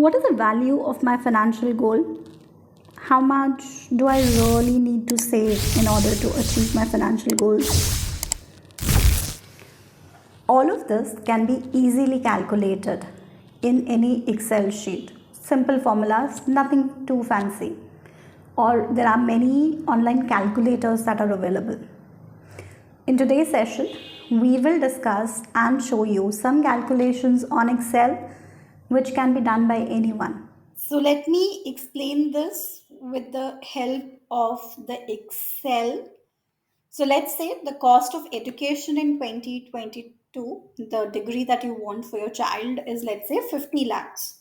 What is the value of my financial goal? How much do I really need to save in order to achieve my financial goals? All of this can be easily calculated in any Excel sheet. Simple formulas, nothing too fancy. Or there are many online calculators that are available. In today's session, we will discuss and show you some calculations on Excel which can be done by anyone. So let me explain this with the help of the Excel. So let's say the cost of education in 2022, the degree that you want for your child is, let's say, 50 lakhs.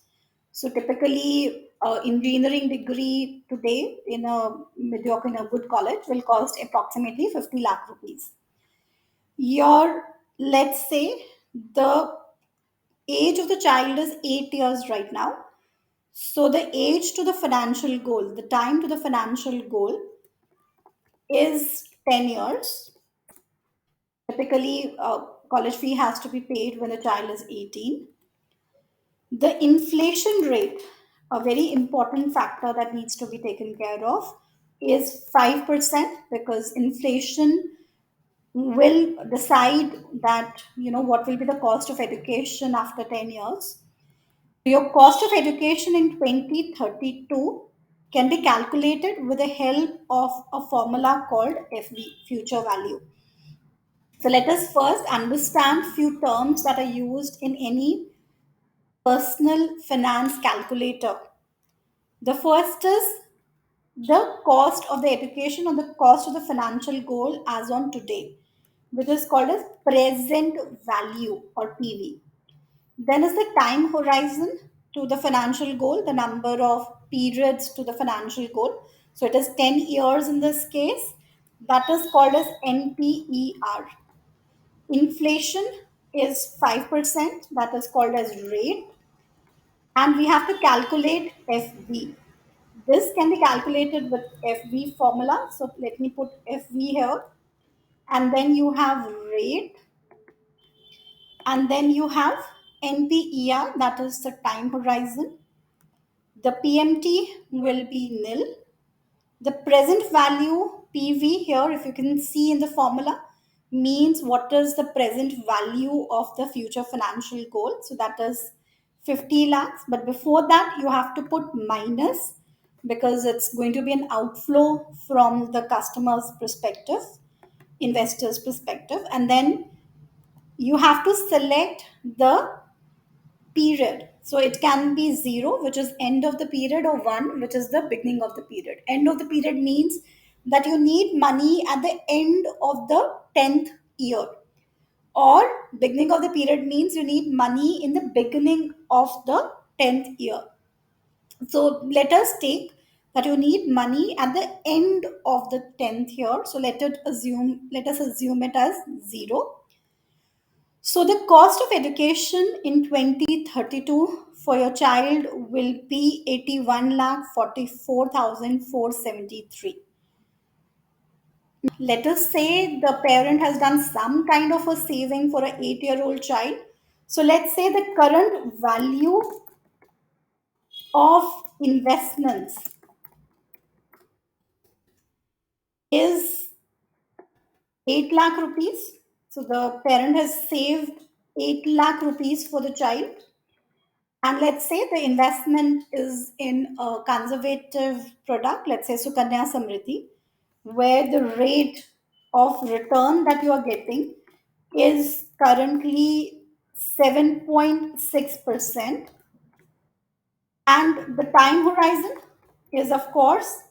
So typically, engineering degree today in a mediocre, in a good college will cost approximately 50 lakh rupees. Your, let's say, the age of the child is 8 years right now. So the age to the financial goal, the time to the financial goal is 10 years. Typically, college fee has to be paid when the child is 18. The inflation rate, a very important factor that needs to be taken care of, is 5% because inflation will decide that what will be the cost of education after 10 years. Your cost of education in 2032 can be calculated with the help of a formula called FV, future value. So let us first understand few terms that are used in any personal finance calculator. The first is the cost of the education or the cost of the financial goal as on today, which is called as present value or PV. Then is the time horizon to the financial goal, the number of periods to the financial goal. So it is 10 years in this case. That is called as NPER. Inflation is 5%, that is called as rate. And we have to calculate FV. This can be calculated with FV formula. So let me put FV here. And then you have rate. And then you have NPER, that is the time horizon. The PMT will be nil. The present value PV here, if you can see in the formula, means what is the present value of the future financial goal. So that is 50 lakhs. But before that, you have to put minus because it's going to be an outflow from the customer's perspective, investor's perspective. And then you have to select the period. So it can be 0, which is end of the period, or 1, which is the beginning of the period. End of the period means that you need money at the end of the 10th year. Or beginning of the period means you need money in the beginning of the 10th year. So let us take that you need money at the end of the 10th year. So let us assume it as 0. So the cost of education in 2032 for your child will be 81 lakh 44,473. Let us say the parent has done some kind of a saving for an 8-year-old child. So let's say the current value of investments is 8 lakh rupees. So the parent has saved 8 lakh rupees for the child. And let's say the investment is in a conservative product, let's say Sukanya Samriddhi, where the rate of return that you are getting is currently 7.6%. And the time horizon is, of course,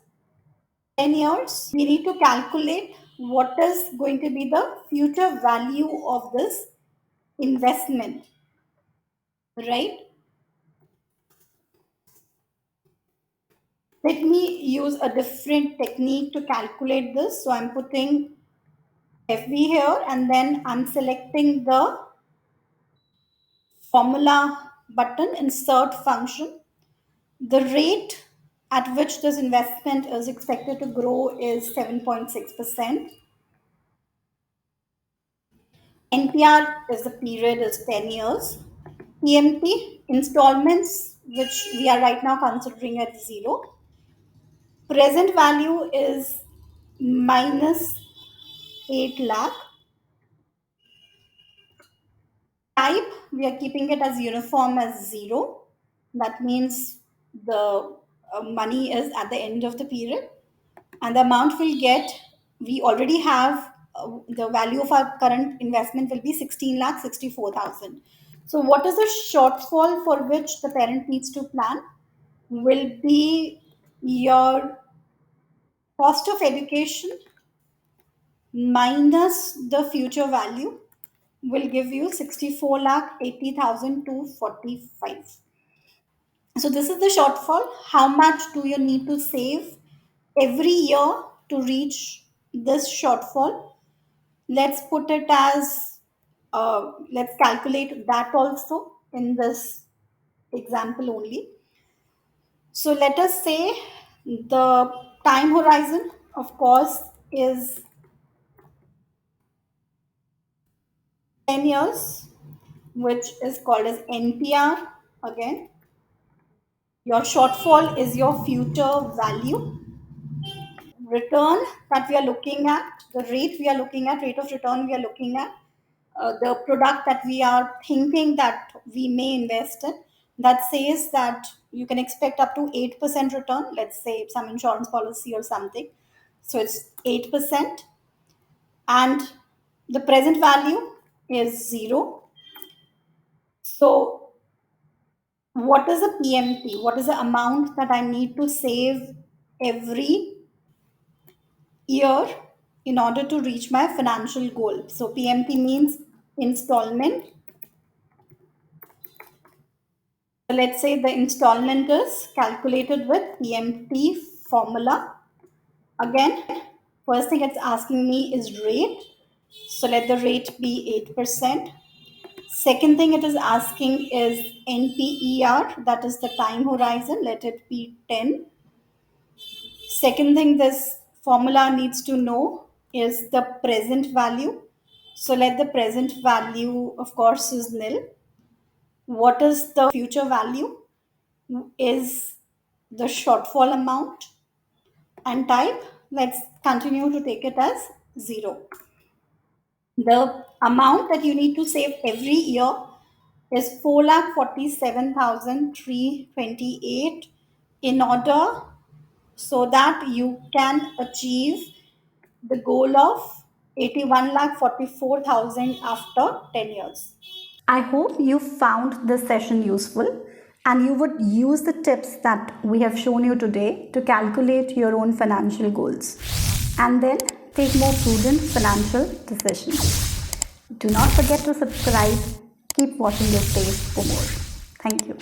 10 years. We need to calculate what is going to be the future value of this investment, right? Let me use a different technique to calculate this. So I'm putting FV here and then I'm selecting the formula button, insert function. The rate at which this investment is expected to grow is 7.6%. NPR is the period is 10 years. PMT installments which we are right now considering at 0. Present value is minus 8 lakh. Type, we are keeping it as uniform as 0. That means the money is at the end of the period. And the amount we'll get, we already have the value of our current investment will be 16 lakh 64,000. So what is the shortfall for which the parent needs to plan? Will be your cost of education minus the future value will give you 64 lakh 80,000 to 45. So this is the shortfall. How much do you need to save every year to reach this shortfall? Let's put it as, let's calculate that also in this example only. So let us say the time horizon, of course, is 10 years, which is called as NPR. Again, your shortfall is your future value. Return that we are looking at, the rate we are looking at, rate of return we are looking at, the product that we are thinking that we may invest in, that says that you can expect up to 8% return, let's say some insurance policy or something. So it's 8%. And the present value is 0. So what is a PMT? What is the amount that I need to save every year in order to reach my financial goal? So PMT means installment. So let's say the installment is calculated with PMT formula. Again, first thing it's asking me is rate. So let the rate be 8%. Second thing it is asking is NPER, that is the time horizon, let it be 10. Second thing this formula needs to know is the present value. So let the present value, of course, is nil. What is the future value? Is the shortfall amount. And type, let's continue to take it as 0. The amount that you need to save every year is 4,47,328 in order so that you can achieve the goal of 81,44,000 after 10 years. I hope you found this session useful and you would use the tips that we have shown you today to calculate your own financial goals and then take more prudent financial decisions. Do not forget to subscribe. Keep watching this space for more. Thank you.